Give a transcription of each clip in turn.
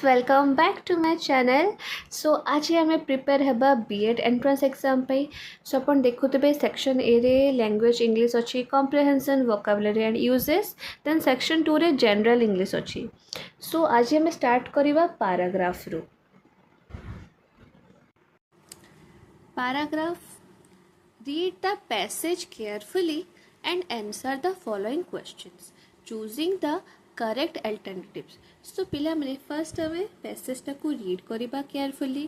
welcome back to my channel. So आज आम prepare हेबा B.Ed एंट्रेंस एग्जाम पे. सो अपन देखुते सेक्शन ए रे लैंग्वेज इंग्लिश अच्छी comprehension vocabulary and uses. Then section 2 रे जनरल इंग्लिश अच्छी. सो आज आम स्टार्ट करवा पैराग्राफ रू. Paragraph. Read the passage carefully and answer the following questions, choosing the correct alternatives. So पिला मैंने फर्स्ट हमें पैसेज टाको रीड करिबा केयरफुली.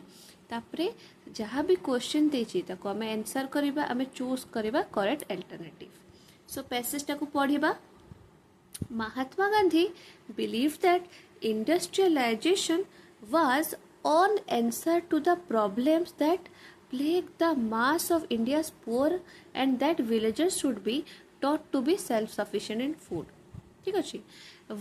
तापरे जहाँ भी क्वेश्चन देछि ताको हमें आंसर करिबा, हमें चूज करिबा करेक्ट अल्टरनेटिव. सो पैसेज टाको पढ़िबा. Mahatma Gandhi believed that industrialization was an answer to the problems that plague the mass of India's poor and that villagers should be taught to be self-sufficient in food. ठीक अच्छी.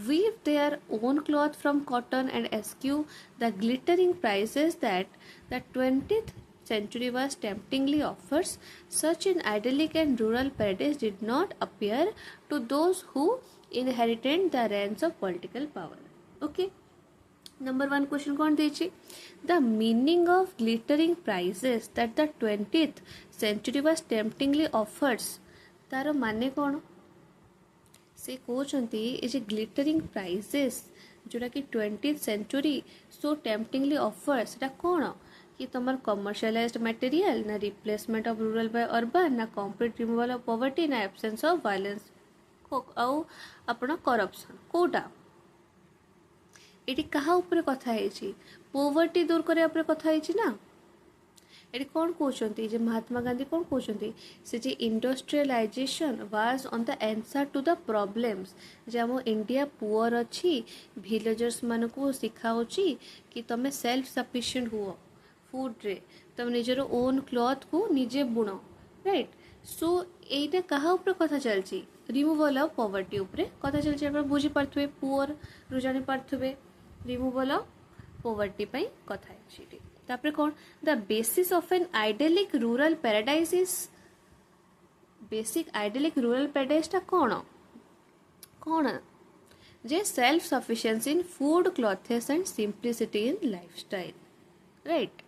Weave their own cloth from cotton and eschew the glittering prices that the 20th century was temptingly offers. Such an idyllic and rural paradise did not appear to those who inherited the reins of political power. Okay. Number 1 question कौन देछि? The meaning of glittering prices that the 20th century was temptingly offers. तार माने कौन? से कहते ये glittering prices जोटा कि 20th सेंचुरी सो टेम्पटिंगली ऑफर सेटा कौन कि तुम कमर्शियलाइज्ड मटेरियल ना replacement of rural by urban ना कंप्लीट रिमूवल ऑफ पॉवर्टी ना एब्सेंस ऑफ वायलेंस आउ आपण करप्शन कोटा ये क्या कथा है पॉवर्टी दूर करने कथा है ना. ये कौन कहते जे महात्मा गांधी कौन कहते से जे industrialisation was on the answer to the problems जे हम इंडिया पुअर अच्छी विलेजर्स मान को सिखाऊँगी कि तुम सेल्फ सफिशिएंट हुओ फूड रे, तुम निजर ओन क्लॉथ को निजे बुण. राइट. सो एटा कहा ऊपर कथा चलची रिमूवल ऑफ पॉवर्टी ऊपर कथा चलची. आप बुझी पार्थुबे पुअर रु जानि पार्थुबे रिमूवल ऑफ पॉवर्टी पई कथा है. तापरे कौन the basis of an idyllic rural paradise is basic idyllic rural paradise टा कौन कौन जे self sufficiency in food clothes and simplicity in lifestyle. Right.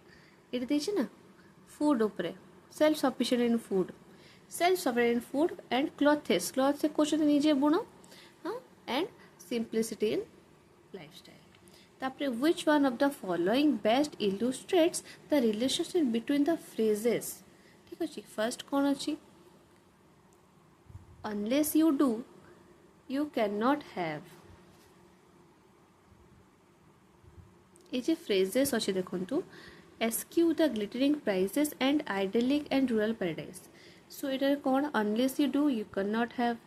ये देछि ना फूड ऊपर self sufficient in food, self sufficient in food and clothes cloth से question निजे बुण एंड सिंप्लिसिटी इन लाइफस्टाइल. तापरे which one of the following best illustrates the relationship between the phrases. ठीक अच्छी. फर्स्ट कौन अच्छी unless you do you cannot have. ये जे phrases अच्छी देखंतु eschew the glittering prices and idyllic and rural paradise. So इधर कौन unless you do you cannot have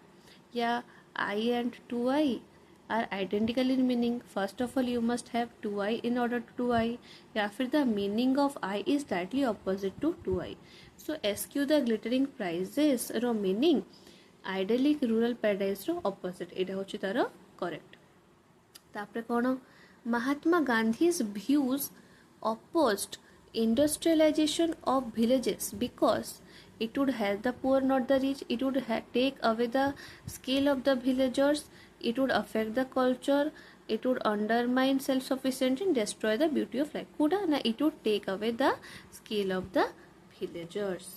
या I and 2I are identical in meaning. First of all you must have 2I in order to 2I या फिर the meaning of I is directly opposite to 2I. So eschew the glittering prices row meaning idyllic rural paradise row opposite. एटा होची तार correct. तापरे कौन महात्मा Gandhi's views opposed industrialization of villages because it would help the poor not the rich. It would take away the skill of the villagers. It would affect the culture. It would undermine self-sufficiency and destroy the beauty of life. Kuda na it would take away the skill of the villagers.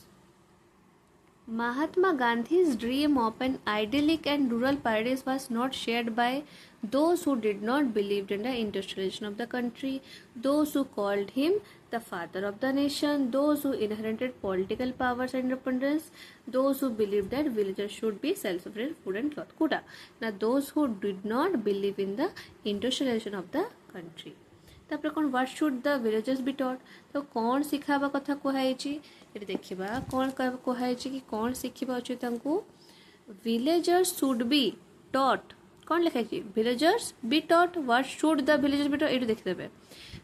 Mahatma Gandhi's dream of an idyllic and rural paradise was not shared by those who did not believe in the industrialization of the country, those who called him the father of the nation, those who inherited political powers and independence, those who believed that villagers should be self-sufficient food and cloth. Kuda. Now those who did not believe in the industrialization of the country. तापर कौन what should the villagers be taught. तो कौन सिखाबा कथा कहुई ये देखा कौन कहुई कि कौन शिखा अच्छे विलेजर्स शुड बी टॉट. कौन लिखाई villagers be taught. What should the villagers be taught ये देखिदेवे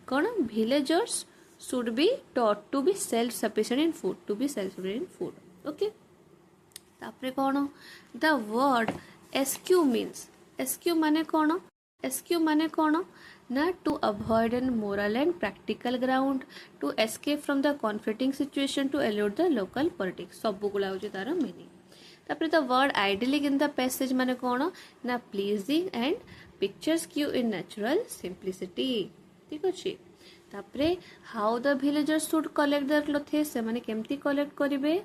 कौन villagers should be taught to be self sufficient in food, to be self sufficient in food. Okay. तापर कौन the word eschew means eschew माने कौन eschew माने कौन ना to avoid an moral and practical ground, to escape from the conflicting situation, to elude the local politics. सब गुला हो तार मीनिंग. तापर the word idyllic in the passage माने कौन ना pleasing and picturesque in natural simplicity. ठीक अच्छे। तापरे how the villagers should collect their clothes, से माने केमती कलेक्ट करिवे,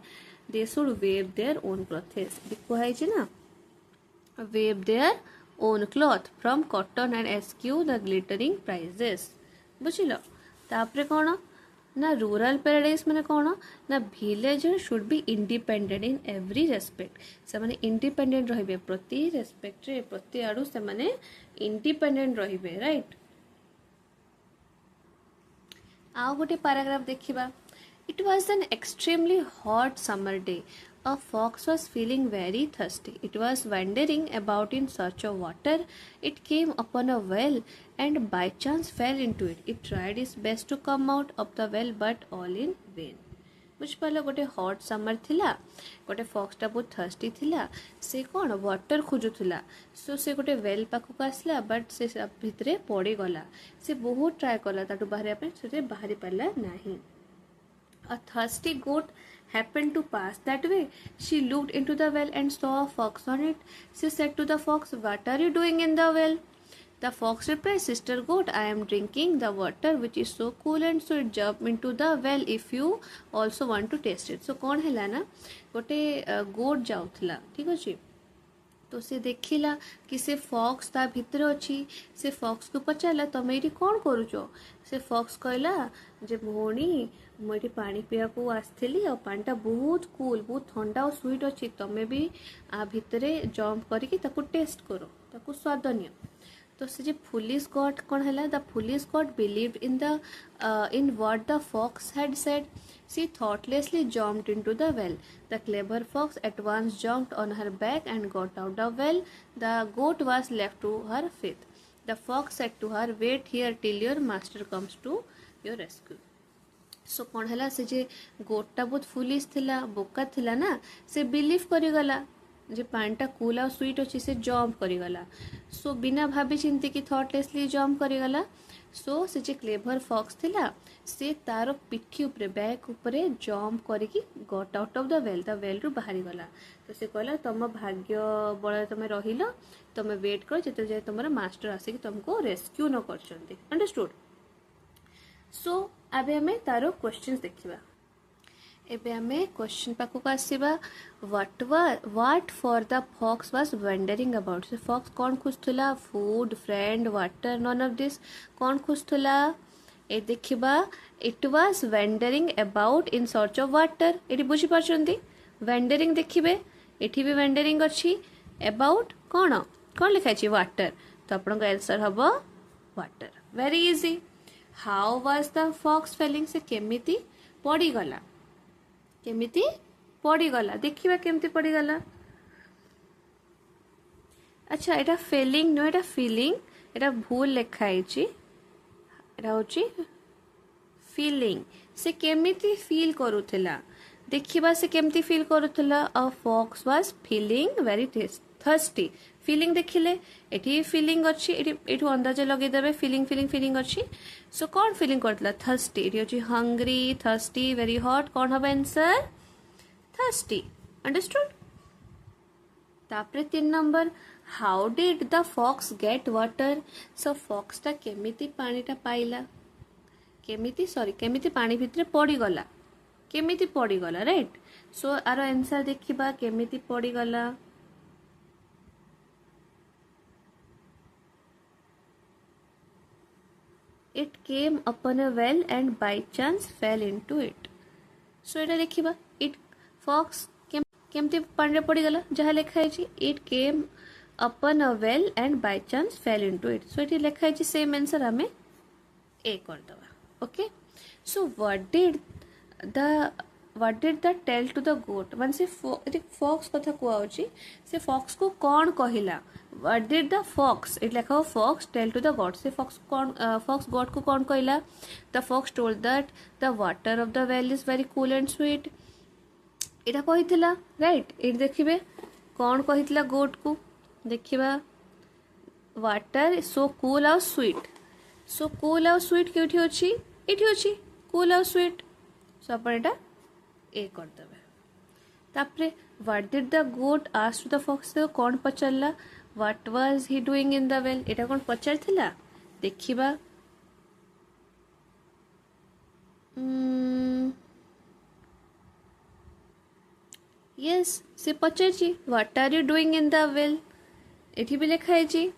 they should weave their own clothes, कुहाई छै ना weave their own cloth from cotton and eschew the glittering prizes, बुझिल। तापरे कोन ना रूरल पैराडाइज माने कोन ना villager should be independent in every respect, से माने इंडिपेंडेंट रहिबे प्रति रेस्पेक्ट रे प्रति आडू से माने इंडिपेंडेंट रहिबे, राइट। आउ गोटे पैराग्राफ देखिबा। It was an extremely hot summer day. A fox was feeling very thirsty. It was wandering about in search of water. It came upon a well and by chance fell into it. It tried its best to come out of the well but all in vain. बुझिपाल गोटे हट summer थिला, गोटे फॉक्सटा बहुत thirsty थिला, से कौन water खोजुला, सो से गोटे वेल पाखक आसला बट से भितरे पड़ी गला, से बहुत ट्राए कला ताटू बाहरी पारला नहीं। A thirsty goat happened to pass that way. She looked into the well and saw a fox on it. She said to the fox, "What are you doing in the well?" The fox replied, "Sister goat, I am drinking the water which is so cool and sweet. Jump into the well if you also want to taste it." So कौन है ना गोटे गोट जाउथला, ठीक अच्छे। तो से देखिला कि से फॉक्स ता भितर अच्छी, से फॉक्स को पचारा तुम ये कौन करुच, से फॉक्स कहला जे भौणी मुझे पानी पीवा को आसली और पानीटा बहुत कूल बहुत ठंडा और स्वीट अच्छी, तुम्हें भी आ भितरे जंप करके टेस्ट करो ताकू स्वाद नियो। तो से जे फुलिश गॉड कौन है, the foolish God believed in what the fox had said. She thoughtlessly jumped into the well. The clever fox at once jumped on her back and got out the well. The goat was left to her fate. The fox said to her, "Wait here till your master comes to your rescue." सो कौन है से जे गोटा बहुत foolish थिला बोका थिला ना, से बिलीव करिगला जे पानीटा कूल आ स्वीट अच्छी, से जम्प करिगला। सो बिना भाभी चिंती की थॉटलेसली जम्प करिगला। सो से जे क्लेभर फॉक्स थिला से तार पिठी उपरे बैक उपरे जम्प करिकी गट आउट ऑफ द वेल रु बाहरी गला। तो से कहला तुम भाग्य बल तुम रहिल, तुम वेट कर जेते जाए तुम मास्टर आसिक तुमको रेस्क्यू न करछंती, अंडरस्टूड। सो आबे हमें तारो क्वेश्चंस देखिबा। एबे हमें क्वेश्चन पाखक आसीबा। What for the fox was wandering about, से फॉक्स कौन खोजुला, food, friend, water, none of this कौन खोजुला ए देखिबा। It was wandering about in search of water, एटी बुझी पारछंती वंडरिंग देखिबे, एठी भी वंडरिंग अछि, अबाउट कौन कौन लिखा छी वाटर, तो आपन आंसर हबो water, very easy. How was the fox feeling, से केमिति पड़ी गला, केमिति पड़ी गला देखिबा केमिति पड़ी गला। अच्छा एटा फेलिंग नो एटा फीलिंग, एटा भूल लिखा है, एटा होची फीलिंग। से केमिति फील करूथिला देखिबा, से केमिति फील करूथिला। A fox was feeling very thirsty, feeling देखिले एठी फीलिंग अच्छी, एठू अंदाज लगे देबे फीलिंग फीलिंग फीलिंग अच्छी। सो कौन फीलिंग करतला, थर्स्टी, एठी अछि हंग्री, थर्स्टी, वेरी हॉट, कौन हबे आंसर थर्स्टी, अंडरस्टूड। तापरे 3 number, how did the fox get water, so fox ता केमिति पानीटा पाइला, केमिति पानी भितरे पड़ी गला, केमिति पड़ी गला, राइट। सो आर आंसर देखिबा केमिति पड़ी गला। It came upon a well and by chance fell into it. So एटा देखिबा, it fox केमती पानी पड़ी गला जहाँ लिखा है जी, it came upon a well and by chance fell into it. So eighty लिखा है जी सेम आंसर हमें ए कर दवा, okay. So what did the tell to the goat, मान से fox कथा कुआ होची, से fox को कौन कहिला, what did the fox, it लिखा हो fox tell to the goat, से fox goat को कौन कहिला, the fox told that the water of the well is very cool and sweet, Etah कहिथिला, right. Eight देखिबे कौन कहिथिला गोट को, देखिबा वाटर सो कूल और स्वीट, सो कूल और स्वीट केउठी अछि, एठी अछि कूल और स्वीट, सो अपन एटा ए कर देबे। तापरे what did the goat ask to the fox, कौन पचारला, what was he doing in the well, एटा कौन पचारथिला देखिबा, यस से पचार what are you doing in the well एठी भी लिखाई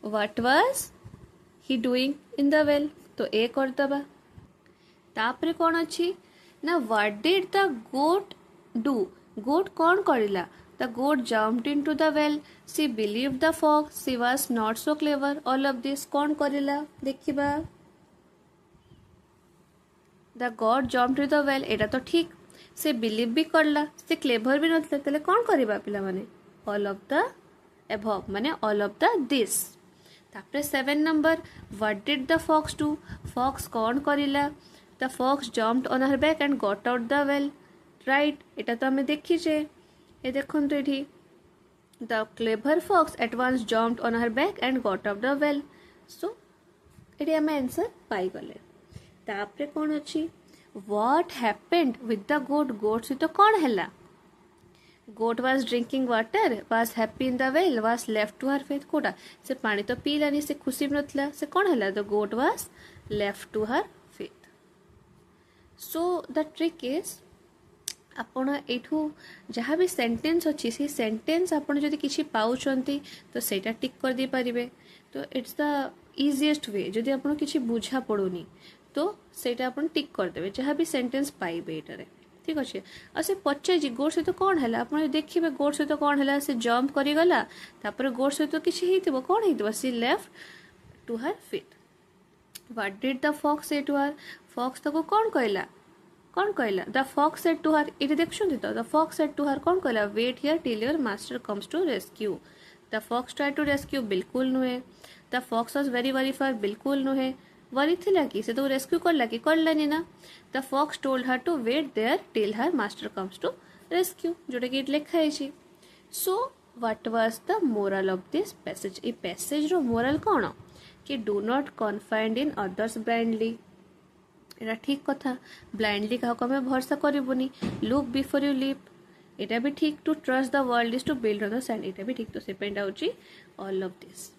what was he doing in the well तो ए करदबा तापरे कौन अच्छी ना what did the goat do goat कौन करिला the goat jumped into the well she believed the fox C was not so clever all of this कौन करिला देखिबा the goat jumped to the well एटा तो ठीक से बिलीव भी करला से क्लेवर भी नथले तले कौन करिबा पिला माने ऑल ऑफ द एबव माने ऑल ऑफ द दिस तापरे 7 number what did the fox do fox कौन करिला the fox jumped on her back and got out the well right एटा तो हमें देखीचे ए देखंतु एठी the clever fox at once jumped on her back and got out the well so एठी हमें आंसर पाई गले तापरे कौन अच्छी what happened with the goat goat से तो कौन हैला goat was drinking water was happy in the well was left to her fate कोटा से पानी तो पीलानी से खुशी नथला से कौन हैला the goat was left to her fate so the trick is आपण एठू जहाँ भी सेंटेंस अच्छी से सेंटेंस आपण जदि किछि पाउचंती तो सेटा टिक कर दे पारिबे तो इट्स द इजीएस्ट वे जदि आपण किछि बुझा पड़ुनी तो सेटा आपण टिक कर देबे जहाँ भी सेंटेंस पाइबे एटारे ठीक अच्छे आ से पचार गोट सहित कौन है आप देखिए गोट सहित कौन है से जम्प करीगला गोट सहित किसी कौन हो she left to her fate what did the fox say to her fox ताको कौन कहला the fox said to her ये देखुं तो the fox said to her कौन कहला wait here till your master comes to rescue the fox try to rescue बिल्कुल नुहे the fox was very very far बिल्कुल नुहे वरी थिला कि से तो रेस्क्यू करला कि करलानी ना the fox told her to wait there till her master comes to rescue जोटा कि लिखा है so what was the moral of this passage a passage रो मोरल कौन कि do not confide in others blindly एटा ठीक कथा ब्लाइंडली क्या हमें भरोसा करबुनी लुक बिफोर यू लिव एटा भी ठीक to trust the world is to build on the sand एटा भी ठीक तो से पेंड आउची ऑल ऑफ दिस